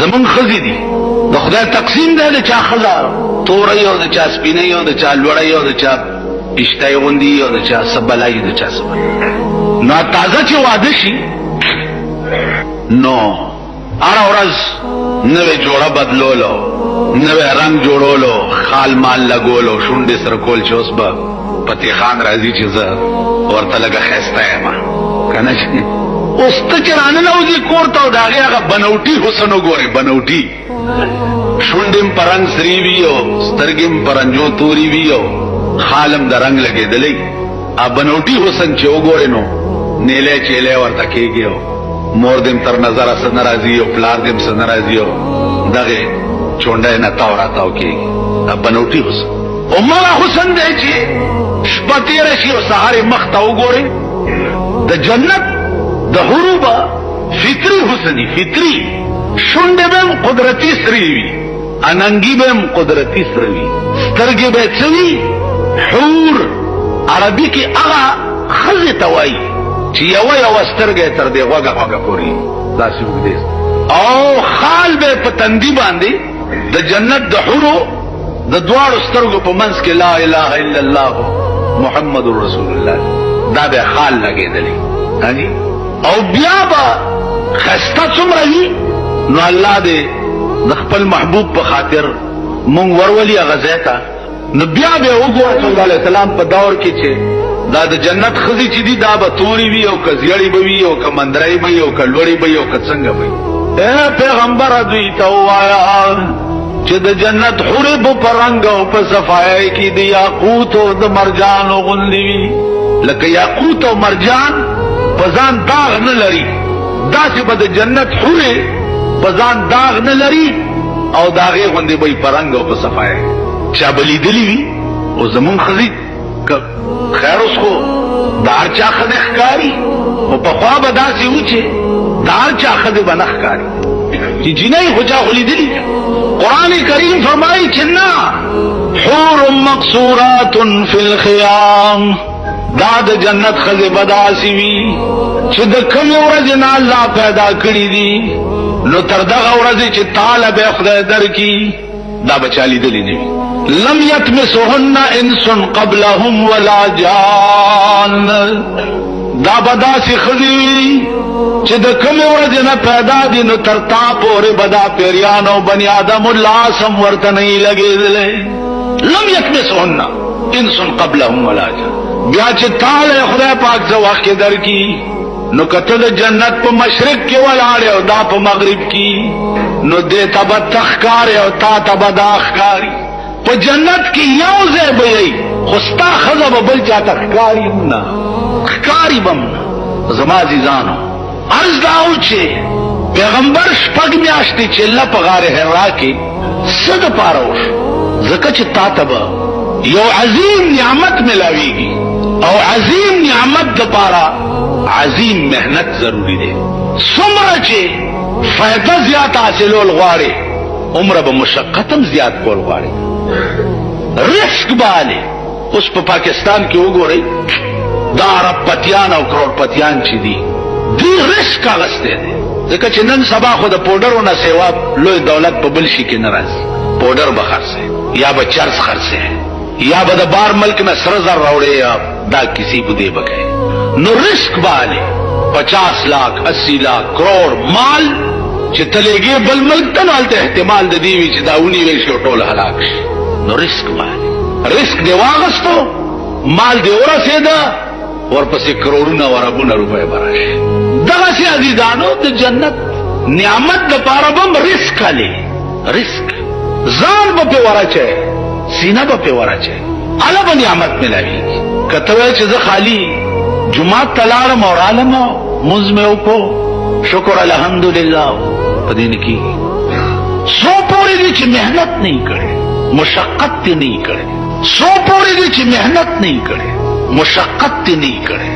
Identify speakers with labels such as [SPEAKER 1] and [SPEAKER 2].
[SPEAKER 1] زمون خزي دي د خدای تقسیم دی د چا خزا تورې او د چا سپینې او د چا لوړې او د چا پښتای غوندي او د چا سبلای د چا سبل نو تازه چې واده شي نو هر ورځ نوې جوړه بدلولو نوې رنگ جوړولو خال مال لګولو شونډې سره کول چې اوس به پتی خان راځي چې زه ورته لږه ښایسته یم کنه چې اوس ته چې راننوځي کور ته او د هغې هغه بنوټي حسن وګورې بنوټي شونډې م په رنګ سرې وي او سترګې م په رنجو تورې وي او خالم د رنګ لګېدلی بنوټي حسن چې وګورې نو نیلی چیلی ورته کېږي او مور دې م تر نظره څه نه راځي او پلار دې م څه نه راځي او دغې چونډی نه تاو راتاو کېږي بنوټي حسن عمره حسن دی چې شپه تېره شي او سهار یې مخ ته وګورې د جنت د حورو به فطري حسني فطري شونډې به م قدرتي سرې وي اننګي به م قدرتي سره وي سترګې به څه وي حور عربي کې هغه ښځې ته وایي چې یوه سترګه تر دې غوږه پورې داسې اوږدې او خال به په تندي باندې د جنت د حورو د دواړو سترګو په منځ کې لا اله الا الله محمد رسول الله دا به خال لګېدلی او بیا به ښایسته څومره وي نو الله دې د خپل محبوب په خاطر مونږ ورولي هغه ځای ته نو بیا به وګوره صلی الله علیه وسلم په دور کې چې دا د جنت ښځې چې دي دا به تورې وي او که زیړې به وي او که مندرۍ به وي او که لوړې به وي او که څنګه به وي پیغمبره دوی ته ووایه چې د جنت حورې به په رنګ او په صفایۍ کې د یاقوت او د مرجانو غوندې وي لکه یاقوت او مرجان په ځان داغ نه لري داسې به د جنت حورې په ځان داغ نه لري او د هغې غوندې به یې په رنګ او په صفایۍ چا به لیدلي وي او زمونږ ښځې خیر اوس خو د هر چا ښځې ښکاري خو پخوا به داسې و چې د هر چا ښځې به نه ښکاري چې جینۍ خو چا خو لیدلي قرآن کریم فرمایي چې نه حور مقصورات فی الخیام دا د جنت ښځې به داسې وي چې د کمې ورځې نه الله پیدا کړي دي نو تر دغه ورځې چې تاله به خدای درکړي دا به چا لیدلي نه وي لم یطمسهن انس قبلهم ولا جان دا به داسې ښځې وي چې د کمې ورځې نه پیدا دي نو تر تا پورې به دا پیریان او بني آدم لاس هم ورته نه وي لګېدلی لم یطمسهن انس قبلهم ولا جان بیا چې تاله خدای پاک څه وخت کې درکړي نو کته د جنت په مشرق کې ولاړې او دا په مغرب کې نو دې ته به ته ښکارې او تا ته به دا ښکاري په جنت کې یو ځای به یې خو ستا ښځه به بل چا ته ښکاري هم نه ښکاري به هم نه زما عزیزانو عرض دا و چې پیغمبر شپږ میاشتې چله په غار حرا کې څه دپاره وشو ځکه چې تا ته به یو عظیم نعمت ملاویږي او عظیم نعمت دپاره عظیم محنت ضروری دی څومره چې فایده زیات حاصلول غواړې عمره به مشقت هم زیات کول غواړې رزق به حالې اوس په پاکستان کې وګورئ دا ارب پتیان او کروڑپتیان چې دي دوی رزق اغستی دی ځکه چې نن سبا خو د پوډرو نه سوا لوی دولت په بل شي کې نه راځي پوډر به خرڅې یا به چرس خرڅې یا به د بار ملک نه سره زر راوړې یا دا کسی بودې به کوي نو رزق به حالې 50 لاکھ 80 لاکھ کروڑ مال چې تلېږي بل ملک ته نو هلته احتمال د دې وي چې دا ونیوی شي او ټول هلاک شي نو رزق به حالې رزق دې واغستو مال دې ورسېده ورپسې کروڑونه او اربونه روپۍ به راشي دغسې عزیزانو د جنت نعمت دپاره به هم رزق حالې رزق ځان به پې ورچی سینه به پې ورچی هله به نعمت ملاویږي که ته وایې چې زه خالي جماعت ته لاړم او رالم مونځ مې وکړو شکر الحمدلله په دې نه کېږي څو پورې دي چې محنت نه یې کړی مشقت دې نه یې کړی څو پورې دي چې محنت نه یې کړی مشقت دې نه یې کړی